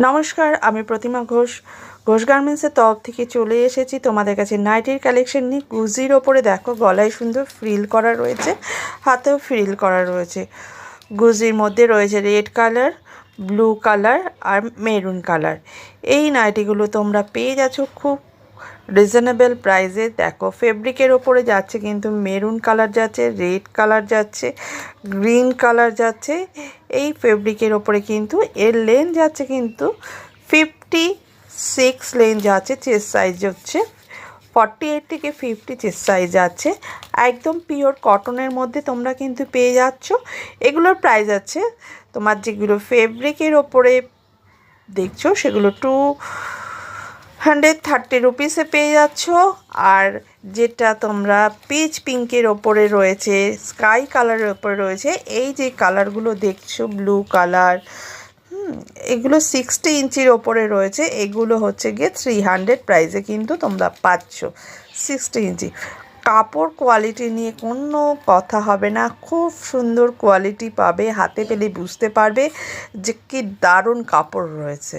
নমস্কার, আমি প্রতিমা ঘোষ। ঘোষ গার্মেন্টসের তরফ থেকে চলে এসেছি তোমাদের কাছে নাইটির কালেকশন নিয়ে। গুজির ওপরে দেখো গলায় সুন্দর ফ্রিল করা রয়েছে, হাতেও ফ্রিল করা রয়েছে। গুজির মধ্যে রয়েছে রেড কালার, ব্লু কালার আর মেরুন কালার। এই নাইটিগুলো তোমরা পেয়ে যাচ্ছ খুব রিজনেবল প্রাইসে। দেখো ফেব্রিকের ওপরে যাচ্ছে কিন্তু মেরুন কালার যাচ্ছে, রেড কালার যাচ্ছে, গ্রিন কালার যাচ্ছে। এই ফেব্রিকের ওপরে কিন্তু এর লেন যাচ্ছে কিন্তু 56 লেন যাচ্ছে। চেস্ট সাইজ হচ্ছে 48 থেকে 50 চেস্ট সাইজ আছে। একদম পিওর কটনের মধ্যে তোমরা কিন্তু পেয়ে যাচ্ছ। এগুলোর প্রাইস আছে তোমার যেগুলো ফেব্রিকের ওপরে দেখছো সেগুলো 230 রুপিসে পেয়ে যাচ্ছ। আর যেটা তোমরা পিচ পিঙ্কের ওপরে রয়েছে, স্কাই কালারের ওপরে রয়েছে, এই যে কালারগুলো দেখছো ব্লু কালার, এগুলো 60 ইঞ্চির ওপরে রয়েছে। এগুলো হচ্ছে গিয়ে 300 প্রাইসে কিন্তু তোমরা পাচ্ছ। 60 ইঞ্চি কাপড় কোয়ালিটি নিয়ে কোনো কথা হবে না, খুব সুন্দর কোয়ালিটি পাবে। হাতে পেলে বুঝতে পারবে যে কি দারুণ কাপড় রয়েছে।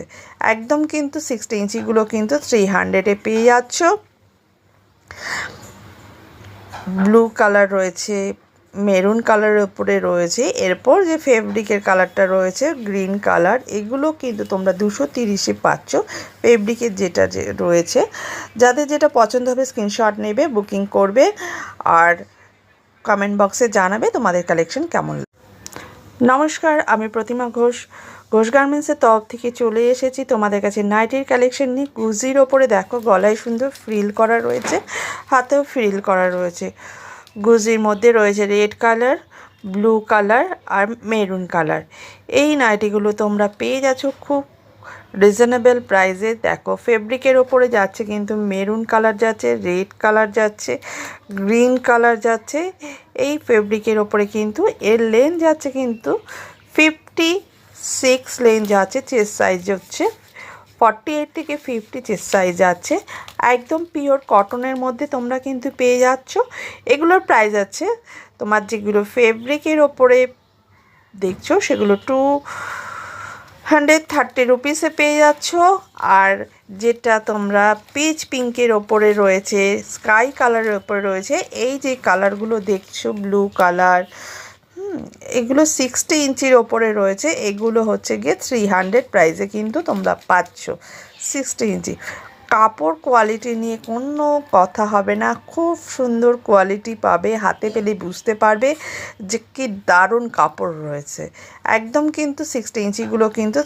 একদম কিন্তু 60 ইঞ্চিগুলো কিন্তু 300-এ পেয়ে যাচ্ছ। ব্লু কালার রয়েছে, মেরুন কালারের উপরে রয়েছে, এরপর যে ফেব্রিকের কালারটা রয়েছে গ্রিন কালার, এগুলো কিন্তু তোমরা 230-এ পাচ্ছ। ফেব্রিকের যেটা রয়েছে, যাদের যেটা পছন্দ হবে স্ক্রিনশট নেবে, বুকিং করবে আর কমেন্ট বক্সে জানাবে তোমাদের কালেকশন কেমন। নমস্কার, আমি প্রতিমা ঘোষ। ঘোষ গার্মেন্টসের তরফ থেকে চলে এসেছি তোমাদের কাছে নাইটির কালেকশন নিয়ে। গুজির ওপরে দেখো গলায় সুন্দর ফ্রিল করা রয়েছে, হাতেও ফ্রিল করা রয়েছে। গুজির মধ্যে রয়েছে রেড কালার, ব্লু কালার আর মেরুন কালার। এই নাইটিগুলো তোমরা পেয়ে যাচ্ছ খুব রিজনেবল প্রাইসে। দেখো ফেব্রিকের ওপরে যাচ্ছে কিন্তু মেরুন কালার যাচ্ছে, রেড কালার যাচ্ছে, গ্রিন কালার যাচ্ছে। এই ফেব্রিকের ওপরে কিন্তু এর লেন যাচ্ছে কিন্তু 56 লেন যাচ্ছে। চেস্ট সাইজ হচ্ছে 48 থেকে 50 চেস্ট সাইজ আছে। একদম পিওর কটনের মধ্যে তোমরা কিন্তু পেয়ে যাচ্ছ। এগুলোর প্রাইস আছে তোমার যেগুলো ফেব্রিকের ওপরে দেখছো সেগুলো 230 রুপিসে পেয়ে যাচ্ছ। আর যেটা তোমরা পিচ পিঙ্কের ওপরে রয়েছে, স্কাই কালারের ওপরে রয়েছে, এই যে কালারগুলো দেখছো ব্লু কালার, এগুলো 60 ইঞ্চির ওপরে রয়েছে। এগুলো হচ্ছে গিয়ে 300 প্রাইসে কিন্তু তোমরা পাচ্ছ। 60 ইঞ্চি কাপড় কোয়ালিটি নিয়ে কোনো কথা হবে না, খুব সুন্দর কোয়ালিটি পাবে। হাতে পেলে বুঝতে পারবে যে কি দারুণ কাপড় রয়েছে। একদম কিন্তু 60 ইঞ্চিগুলো কিন্তু